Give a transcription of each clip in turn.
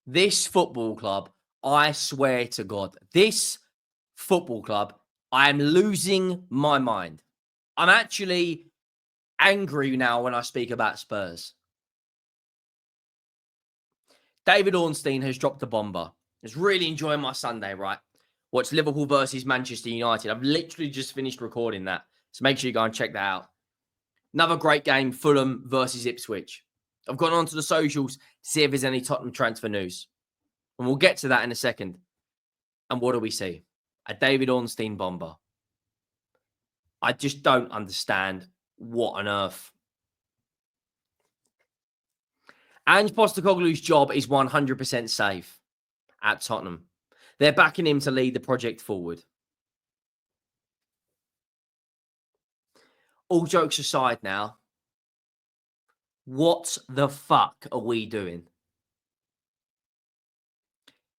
This football club, I swear to God, this football club, I am losing my mind. I'm actually angry now when I speak about Spurs. David Ornstein has dropped a bomber. I was really enjoying my Sunday, right? Watch Liverpool versus Manchester United. I've literally just finished recording that. So make sure you go and check that out. Another great game, Fulham versus Ipswich. I've gone onto the socials to see if there's any Tottenham transfer news. And we'll get to that in a second. And what do we see? A David Ornstein bomber. I just don't understand what on earth. Ange Postecoglou's job is 100% safe at Tottenham. They're backing him to lead the project forward. All jokes aside now, what the fuck are we doing?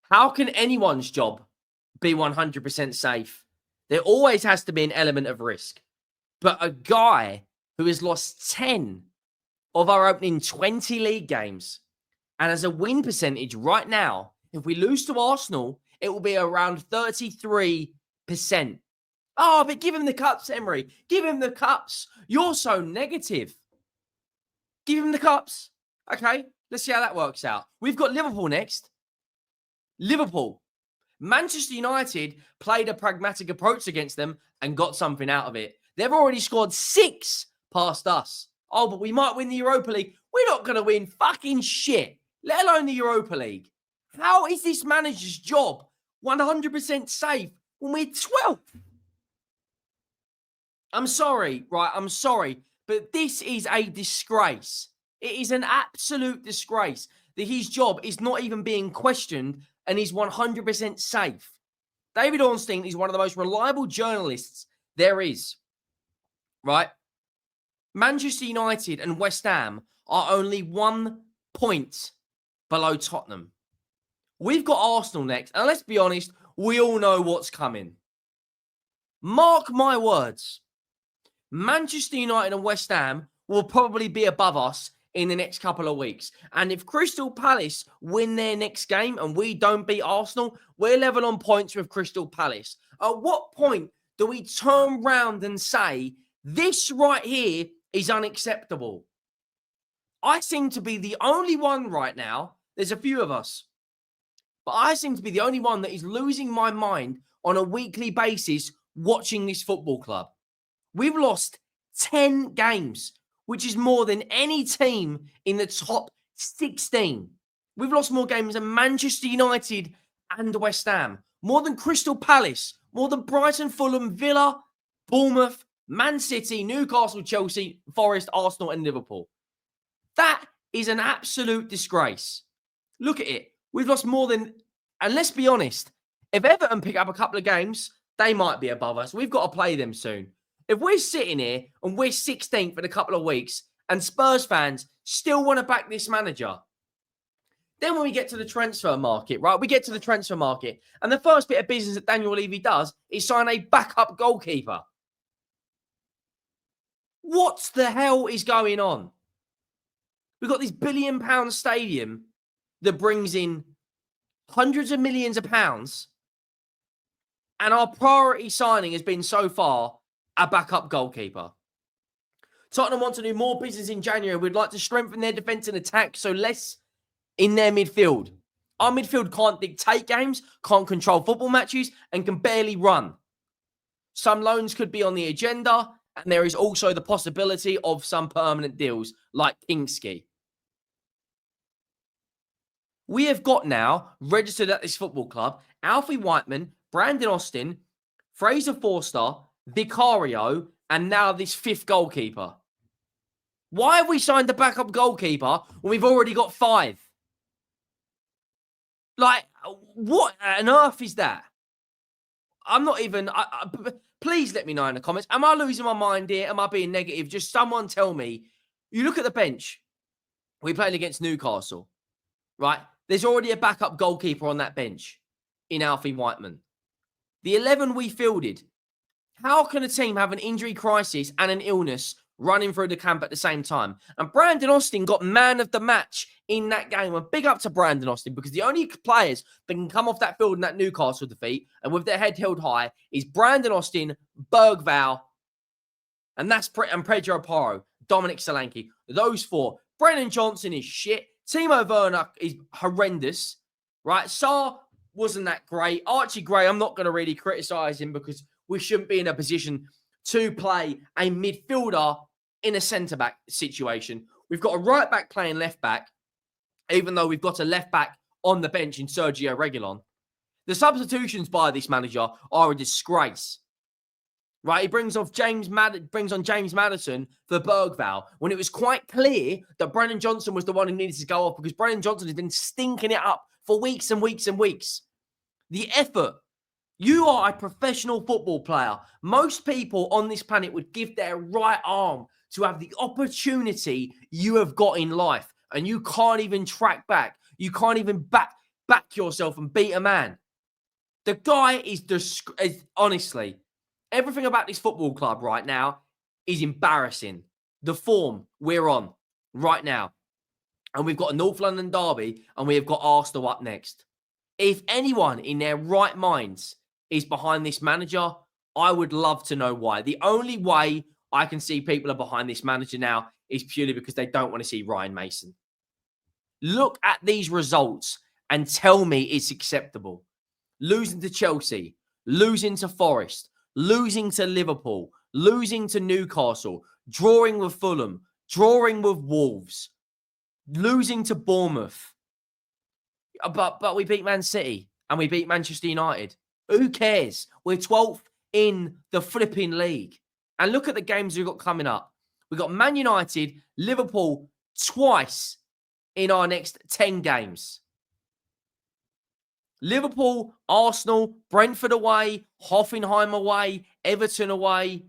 How can anyone's job be 100% safe? There always has to be an element of risk. But a guy who has lost 10 of our opening 20 league games and has a win percentage right now, if we lose to Arsenal, it will be around 33%. Oh, but give him the cups, Emery. Give him the cups. You're so negative. Give him the cups. Okay, let's see how that works out. We've got Liverpool next. Liverpool. Manchester United played a pragmatic approach against them and got something out of it. They've already scored 6 past us. Oh, but we might win the Europa League. We're not going to win fucking shit, let alone the Europa League. How is this manager's job 100% safe when we're 12th? I'm sorry, right? I'm sorry, but this is a disgrace. It is an absolute disgrace that his job is not even being questioned and he's 100% safe. David Ornstein is one of the most reliable journalists there is, right? Manchester United and West Ham are only 1 point below Tottenham. We've got Arsenal next, and let's be honest, we all know what's coming. Mark my words. Manchester United and West Ham will probably be above us in the next couple of weeks. And if Crystal Palace win their next game and we don't beat Arsenal, we're level on points with Crystal Palace. At what point do we turn round and say, this right here is unacceptable? I seem to be the only one right now. There's a few of us. But I seem to be the only one that is losing my mind on a weekly basis watching this football club. We've lost 10 games, which is more than any team in the top 16. We've lost more games than Manchester United and West Ham, more than Crystal Palace, more than Brighton, Fulham, Villa, Bournemouth, Man City, Newcastle, Chelsea, Forest, Arsenal, and Liverpool. That is an absolute disgrace. Look at it. We've lost more than, and let's be honest, if Everton pick up a couple of games, they might be above us. We've got to play them soon. If we're sitting here and we're 16th in a couple of weeks and Spurs fans still want to back this manager, then when we get to the transfer market, right, we get to the transfer market and the first bit of business that Daniel Levy does is sign a backup goalkeeper. What the hell is going on? We've got this £1 billion stadium that brings in hundreds of millions of pounds, and our priority signing has been so far a backup goalkeeper. Tottenham want to do more business in January. We'd like to strengthen their defence and attack, so less in their midfield. Our midfield can't dictate games, can't control football matches, and can barely run. Some loans could be on the agenda, and there is also the possibility of some permanent deals, like Kingski. We have got now, registered at this football club, Alfie Whiteman, Brandon Austin, Fraser Forster, Vicario, and now this 5th goalkeeper. Why have we signed the backup goalkeeper when we've already got 5? Like, what on earth is that? I'm not even... please let me know in the comments. Am I losing my mind here? Am I being negative? Just someone tell me. You look at the bench. We played against Newcastle, right? There's already a backup goalkeeper on that bench in Alfie Whiteman. The 11 we fielded. How can a team have an injury crisis and an illness running through the camp at the same time. And Brandon Austin got man of the match in that game. And big up to Brandon Austin, because the only players that can come off that field in that Newcastle defeat and with their head held high is Brandon Austin, Bergvall, and Pedro Porro, Dominic Solanke. Those four. Brennan Johnson is shit. Timo Werner is horrendous, right? Sarr wasn't that great. Archie Gray, I'm not going to really criticise him because we shouldn't be in a position to play a midfielder in a centre-back situation. We've got a right-back playing left-back, even though we've got a left-back on the bench in Sergio Reguilon. The substitutions by this manager are a disgrace. Right, he brings on James Maddison for Bergvall when it was quite clear that Brennan Johnson was the one who needed to go off, because Brennan Johnson has been stinking it up for weeks and weeks and weeks. The effort. You are a professional football player. Most people on this planet would give their right arm to have the opportunity you have got in life, and you can't even track back. You can't even back yourself and beat a man. The guy is honestly, everything about this football club right now is embarrassing. The form we're on right now. And we've got a North London derby and we have got Arsenal up next. If anyone in their right minds is behind this manager, I would love to know why. The only way I can see people are behind this manager now is purely because they don't want to see Ryan Mason. Look at these results and tell me it's acceptable. Losing to Chelsea, losing to Forest, losing to Liverpool, losing to Newcastle, drawing with Fulham, drawing with Wolves, losing to Bournemouth. But we beat Man City and we beat Manchester United. Who cares? We're 12th in the flipping league. And look at the games we've got coming up. We've got Man United, Liverpool twice in our next 10 games. Liverpool, Arsenal, Brentford away, Hoffenheim away, Everton away,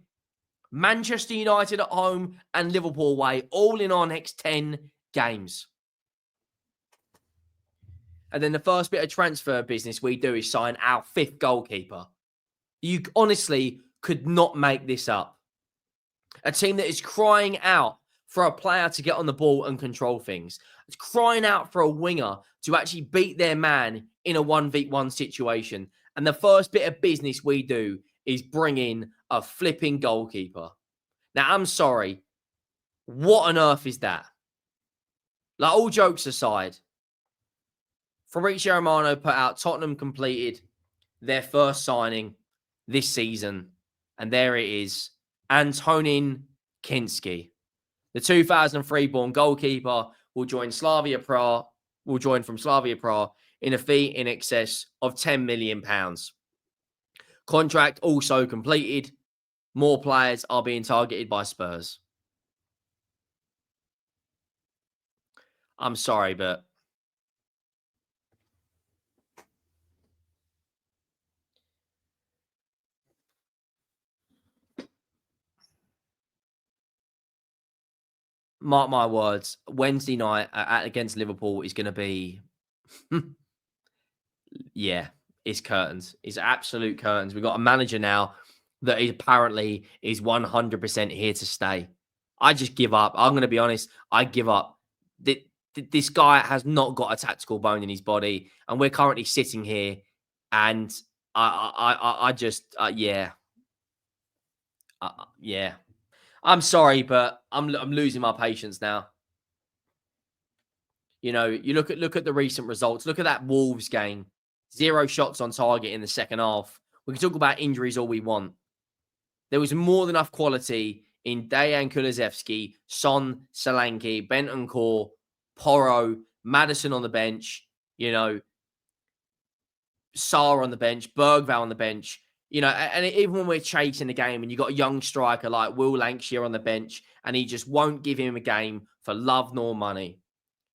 Manchester United at home, and Liverpool away, all in our next 10 games. And then the first bit of transfer business we do is sign our 5th goalkeeper. You honestly could not make this up. A team that is crying out for a player to get on the ball and control things. It's crying out for a winger to actually beat their man in a 1v1 situation. And the first bit of business we do is bring in a flipping goalkeeper. Now, I'm sorry. What on earth is that? Like, all jokes aside, Fabrizio Romano put out Tottenham completed their first signing this season. And there it is. Antonin Kinski. The 2003-born goalkeeper will join Slavia Prague. Will join from Slavia Prague in a fee in excess of £10 million. Contract also completed. More players are being targeted by Spurs. I'm sorry, but mark my words, Wednesday night against Liverpool is going to be, yeah, it's curtains. It's absolute curtains. We've got a manager now that apparently is 100% here to stay. I just give up. I'm going to be honest. I give up. This guy has not got a tactical bone in his body, and we're currently sitting here, and I just, yeah. Yeah. I'm sorry, but I'm losing my patience now. You know, you look at the recent results. Look at that Wolves game. 0 shots on target in the second half. We can talk about injuries all we want. There was more than enough quality in Dejan Kulusevski, Son, Solanke, Bentancur, Porro, Maddison on the bench, you know, Sarr on the bench, Bergvall on the bench. You know, and even when we're chasing the game and you've got a young striker like Will Lancashire on the bench and he just won't give him a game for love nor money.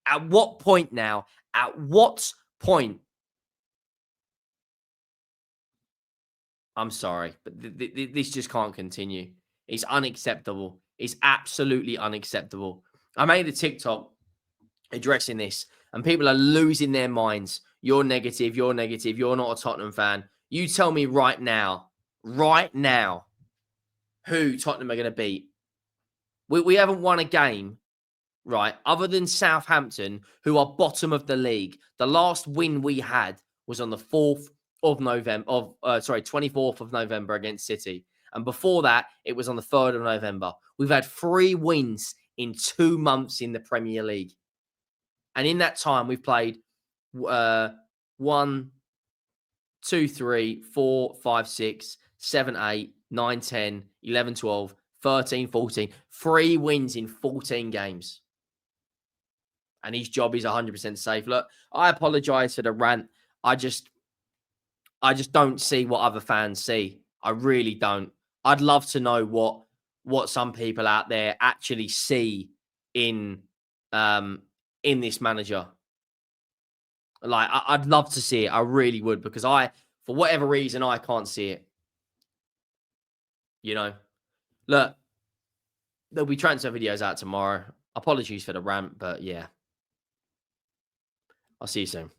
At what point now? At what point? I'm sorry, but this just can't continue. It's unacceptable. It's absolutely unacceptable. I made a TikTok addressing this and people are losing their minds. You're negative. You're negative. You're not a Tottenham fan. You tell me right now, who Tottenham are going to beat. We haven't won a game, right? Other than Southampton, who are bottom of the league. The last win we had was on the 4th of November, 24th of November against City. And before that, it was on the 3rd of November. We've had 3 wins in 2 months in the Premier League. And in that time, we've played 1, 2, 3, 4, 5, 6, 7, 8, 9, 10, 11, 12, 13, 14. 3 wins in 14 games. And his job is 100% safe. Look, I apologize for the rant. I just don't see what other fans see. I really don't. I'd love to know what some people out there actually see in this manager. Like, I'd love to see it. I really would, because for whatever reason, I can't see it. You know, look, there'll be transfer videos out tomorrow. Apologies for the rant, but yeah. I'll see you soon.